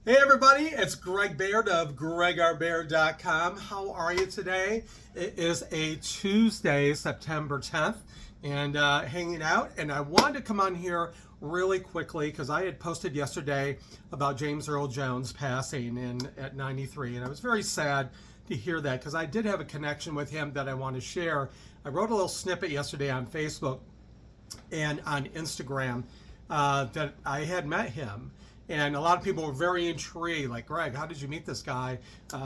Hey everybody, it's GregRBaird of GregRBaird.com. How are you today? It is a Tuesday, September 10th, and hanging out. And I wanted to come on here really quickly because I had posted yesterday about James Earl Jones passing at 93, and I was very sad to hear that because I did have a connection with him that I want to share. I wrote a little snippet yesterday on Facebook and on Instagram that I had met him. And a lot of people were very intrigued, like, Greg, how did you meet this guy?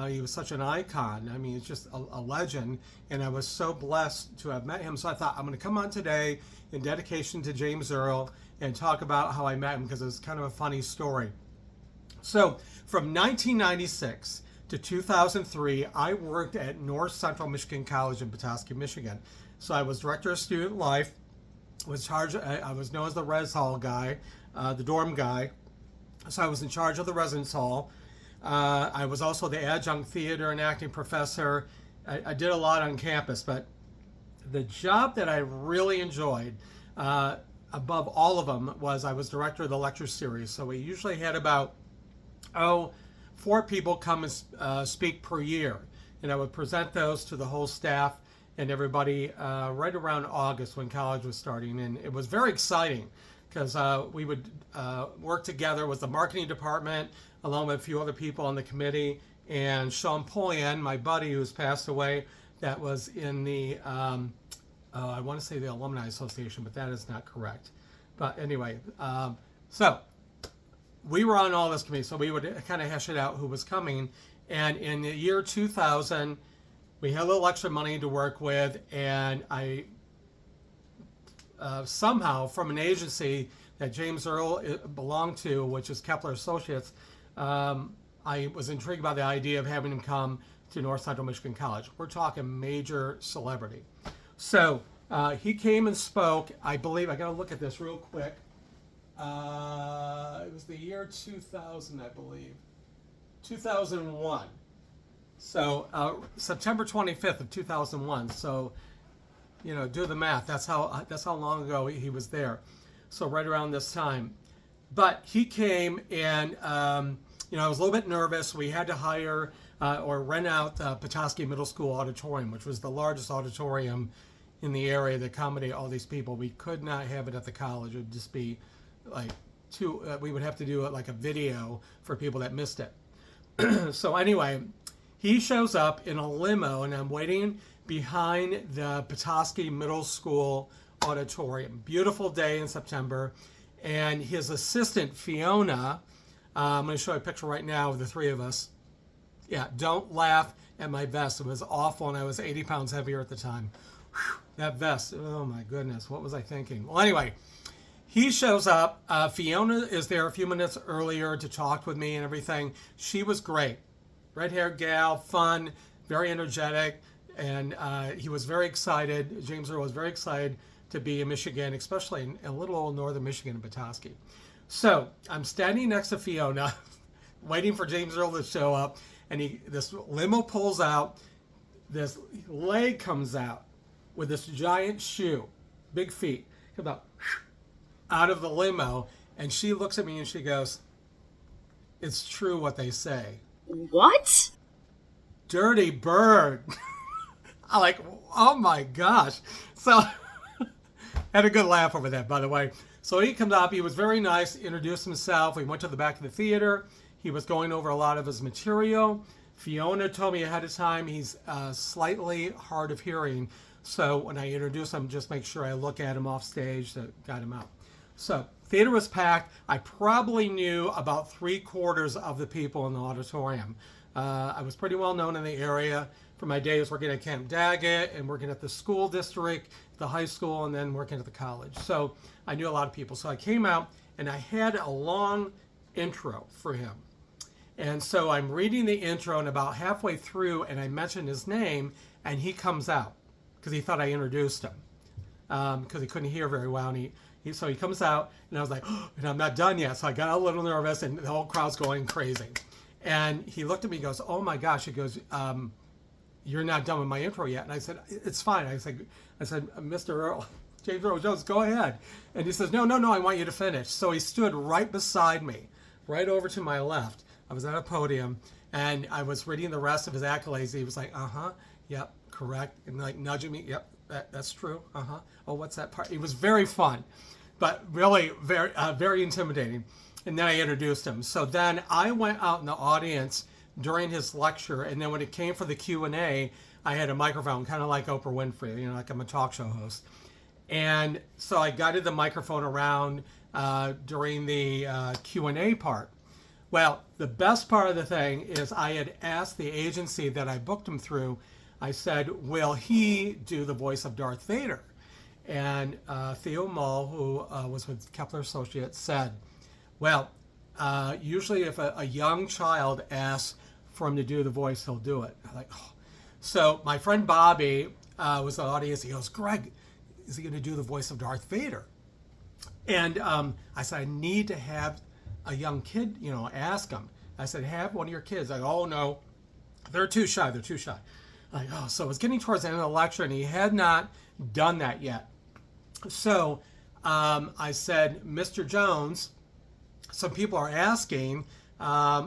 He was such an icon. I mean, it's just a legend. And I was so blessed to have met him. So I thought, I'm going to come on today in dedication to James Earl and talk about how I met him because it was kind of a funny story. So from 1996 to 2003, I worked at North Central Michigan College in Petoskey, Michigan. So I was director of student life, I was known as the res hall guy, the dorm guy. So I was in charge of the residence hall. I was also the adjunct theater and acting professor. I did a lot on campus, but the job that I really enjoyed, above all of them, was I was director of the lecture series. So we usually had about, 4 people come and speak per year. And I would present those to the whole staff and everybody right around August when college was starting. And it was very exciting, because we would work together with the marketing department, along with a few other people on the committee, and Sean Polian, my buddy who's passed away, that was in the, I want to say the Alumni Association, but that is not correct. But anyway, so we were on all this committee, so we would kind of hash it out who was coming. And in the year 2000, we had a little extra money to work with, and I somehow from an agency that James Earl belonged to, which is Kepler Associates, I was intrigued by the idea of having him come to North Central Michigan College. We're talking major celebrity. So he came and spoke, I believe, I gotta look at this real quick. It was the year 2000, I believe. 2001. So September 25th of 2001. So, you know, do the math. That's how long ago he was there. So right around this time. But he came and, you know, I was a little bit nervous. We had to hire or rent out the Petoskey Middle School auditorium, which was the largest auditorium in the area to accommodate all these people. We could not have it at the college. It would just be like we would have to do it like a video for people that missed it. So anyway, he shows up in a limo, and I'm waiting behind the Petoskey Middle School auditorium. Beautiful day in September. And his assistant, Fiona, I'm going to show you a picture right now of the 3 of us. Yeah, don't laugh at my vest. It was awful, and I was 80 pounds heavier at the time. Whew, that vest, oh my goodness, what was I thinking? Well, anyway, he shows up. Fiona is there a few minutes earlier to talk with me and everything. She was great. Red-haired gal, fun, very energetic. And he was very excited. James Earl was very excited to be in Michigan, especially in a little old northern Michigan in Petoskey. So I'm standing next to Fiona, waiting for James Earl to show up, and this limo pulls out. This leg comes out with this giant shoe, big feet, comes out of the limo, and she looks at me and she goes, "It's true what they say." What? Dirty bird. I'm like, oh my gosh. So had a good laugh over that, by the way. So he comes up, he was very nice, introduced himself. We went to the back of the theater. He was going over a lot of his material. Fiona told me ahead of time he's slightly hard of hearing. So when I introduce him, just make sure I look at him off stage to guide him out. So theater was packed. I probably knew about 3/4 of the people in the auditorium. I was pretty well known in the area for my days working at Camp Daggett and working at the school district, the high school, and then working at the college. So I knew a lot of people. So I came out and I had a long intro for him. And so I'm reading the intro, and about halfway through, and I mentioned his name, and he comes out because he thought I introduced him because he couldn't hear very well. And so he comes out, and I was like, oh, and I'm not done yet. So I got a little nervous, and the whole crowd's going crazy. And he looked at me and goes, oh my gosh. He goes, you're not done with my intro yet. And I said, it's fine. I said, Mr. Earl, James Earl Jones, go ahead. And he says, no, I want you to finish. So he stood right beside me, right over to my left. I was at a podium, and I was reading the rest of his accolades. He was like, yep, correct, and like nudging me, yep, that's true, oh, what's that part? It was very fun, but really very intimidating. And then I introduced him. So then I went out in the audience during his lecture, and then when it came for the Q&A, I had a microphone, kind of like Oprah Winfrey, like I'm a talk show host. And so I guided the microphone around during the Q&A part. Well, the best part of the thing is I had asked the agency that I booked him through, I said, will he do the voice of Darth Vader? And Theo Mull, who was with Kepler Associates, said, well, usually if a young child asks for him to do the voice, he'll do it. I'm like, oh. So my friend Bobby was in the audience. He goes, Greg, is he going to do the voice of Darth Vader? And I said, I need to have a young kid, ask him. I said, have one of your kids. Like, oh, no, they're too shy. Like, oh, so it was getting towards the end of the lecture, and he had not done that yet. So I said, Mr. Jones, some people are asking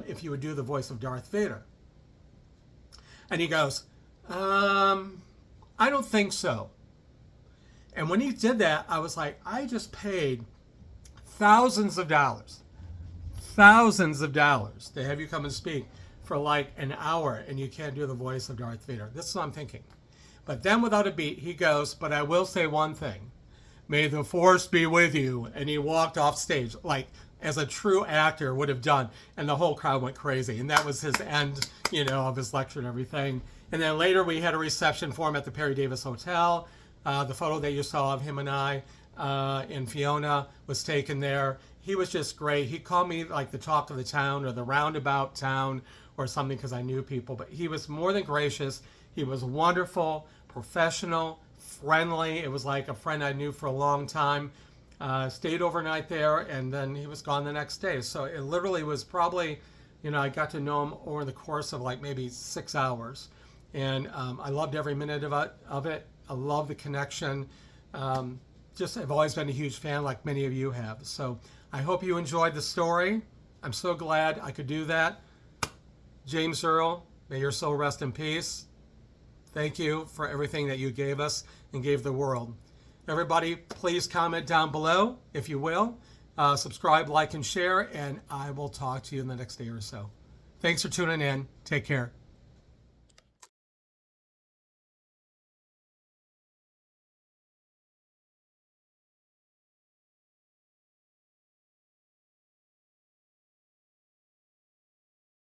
if you would do the voice of Darth Vader. And he goes, I don't think so. And when he did that, I was like, I just paid thousands of dollars to have you come and speak for like an hour, and you can't do the voice of Darth Vader. This is what I'm thinking. But then without a beat, he goes, but I will say one thing. May the force be with you. And he walked off stage like as a true actor would have done. And the whole crowd went crazy. And that was his end, of his lecture and everything. And then later we had a reception for him at the Perry Davis Hotel. The photo that you saw of him and I and Fiona was taken there. He was just great. He called me like the talk of the town or the roundabout town or something because I knew people. But he was more than gracious. He was wonderful, professional, friendly. It was like a friend I knew for a long time. Stayed overnight there, and then he was gone the next day. So it literally was probably, I got to know him over the course of like maybe 6 hours. And I loved every minute of it. I love the connection. I've always been a huge fan like many of you have. So I hope you enjoyed the story. I'm so glad I could do that. James Earl, may your soul rest in peace. Thank you for everything that you gave us and gave the world. Everybody, please comment down below, if you will. Subscribe, like, and share, and I will talk to you in the next day or so. Thanks for tuning in. Take care.